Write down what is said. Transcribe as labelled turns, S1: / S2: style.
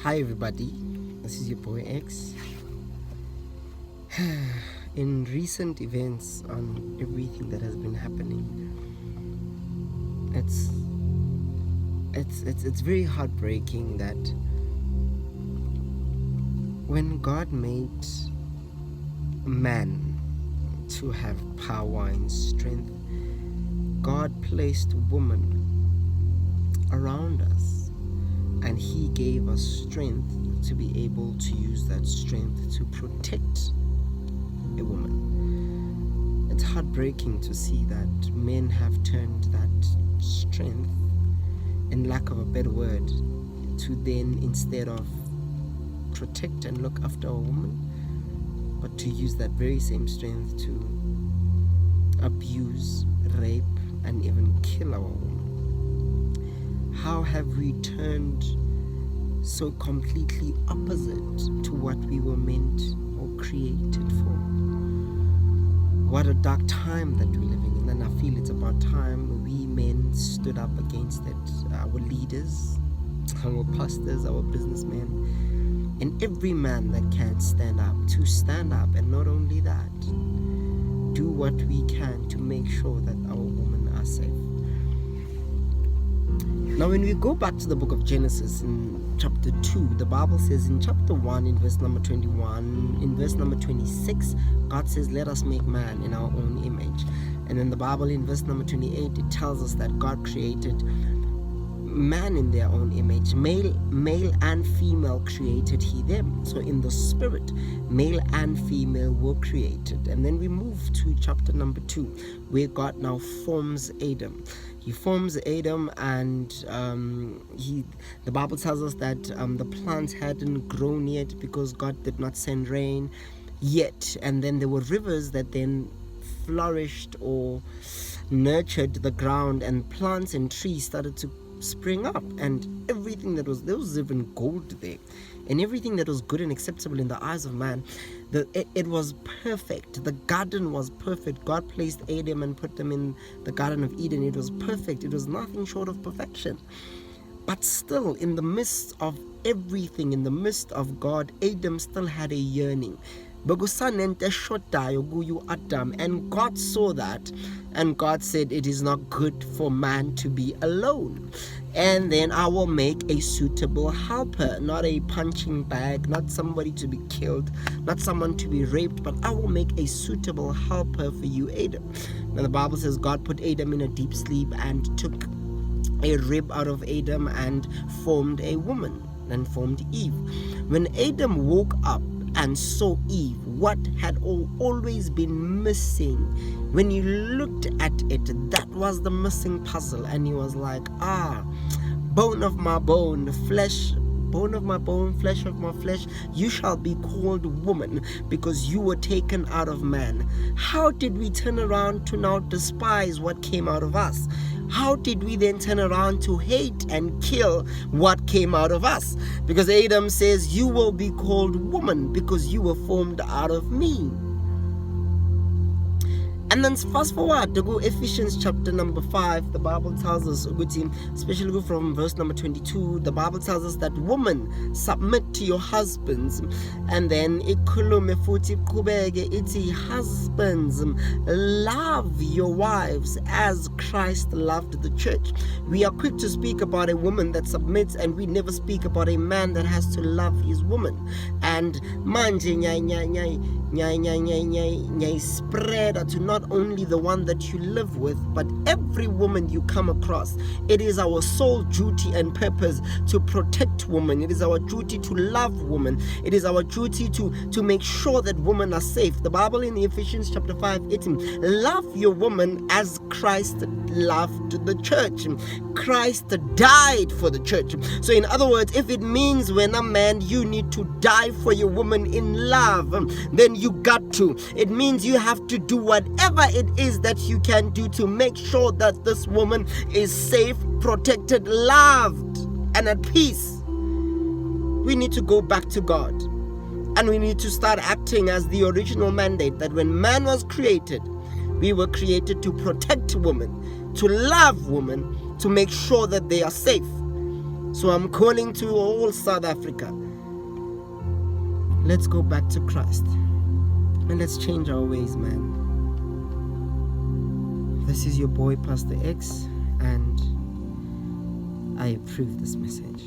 S1: Hi everybody, this is your boy X. In recent events on everything that has been happening, it's very heartbreaking that when God made man to have power and strength, God placed woman around us, and He gave us strength to be able to use that strength to protect a woman. It's heartbreaking to see that men have turned that strength, in lack of a better word, to then, instead of protect and look after a woman, but to use that very same strength to abuse, rape, and even kill our woman. How have we turned so completely opposite to what we were meant or created for? What a dark time that we're living in, and I feel it's about time we men stood up against it. Our leaders, our pastors, our businessmen, and every man that can stand up, to stand up, and not only that, do what we can to make sure that our women are safe. Now, when we go back to the book of Genesis in chapter 2, the Bible says in chapter 1, in verse number 21, in verse number 26, God says, let us make man in our own image. And then the Bible in verse number 28, it tells us that God created man in their own image. Male and female created He them. So in the spirit, male and female were created. And then we move to chapter number 2, where God now forms Adam. He forms Adam, and the Bible tells us that the plants hadn't grown yet because God did not send rain yet. And then there were rivers that then flourished or nurtured the ground, and plants and trees started to spring up, and everything that was, there was even gold there, and everything that was good and acceptable in the eyes of man, it was perfect. The garden was perfect. God placed Adam and put them in the Garden of Eden. It was perfect. It was nothing short of perfection. But still, in the midst of everything, in the midst of God, Adam still had a yearning. And God saw that, and God said, it is not good for man to be alone. And then I will make a suitable helper, not a punching bag, not somebody to be killed, not someone to be raped, but I will make a suitable helper for you, Adam. Now the Bible says God put Adam in a deep sleep and took a rib out of Adam and formed a woman, and formed Eve. When Adam woke up and saw Eve, what had always been missing, when you looked at it, that was the missing puzzle. And he was like, bone of my bone, bone of my bone, flesh of my flesh, you shall be called woman, because you were taken out of man. How did we turn around to now despise what came out of us? How did we then turn around to hate and kill what came out of us? Because Adam says, you will be called woman because you were formed out of me. And then fast forward to go Ephesians chapter number 5, the Bible tells us, especially from verse number 22, the Bible tells us that women, submit to your husbands. And then husbands, love your wives as Christ loved the church. We are quick to speak about a woman that submits, and we never speak about a man that has to love his woman. And manje spread to not only the one that you live with, but every woman you come across. It is our sole duty and purpose to protect women. It is our duty to love women. It is our duty to make sure that women are safe. The Bible in Ephesians chapter 5:18, love your woman as Christ loved the church. Christ died for the church. So in other words, if it means when a man you need to die for your woman in love, then you got to. It means you have to do whatever it is that you can do to make sure that this woman is safe, protected, loved, and at peace. We need to go back to God, and we need to start acting as the original mandate, that when man was created, we were created to protect women, to love women, to make sure that they are safe. So I'm calling to all South Africa. Let's go back to Christ. And let's change our ways, man. This is your boy, Pastor X, and I approve this message.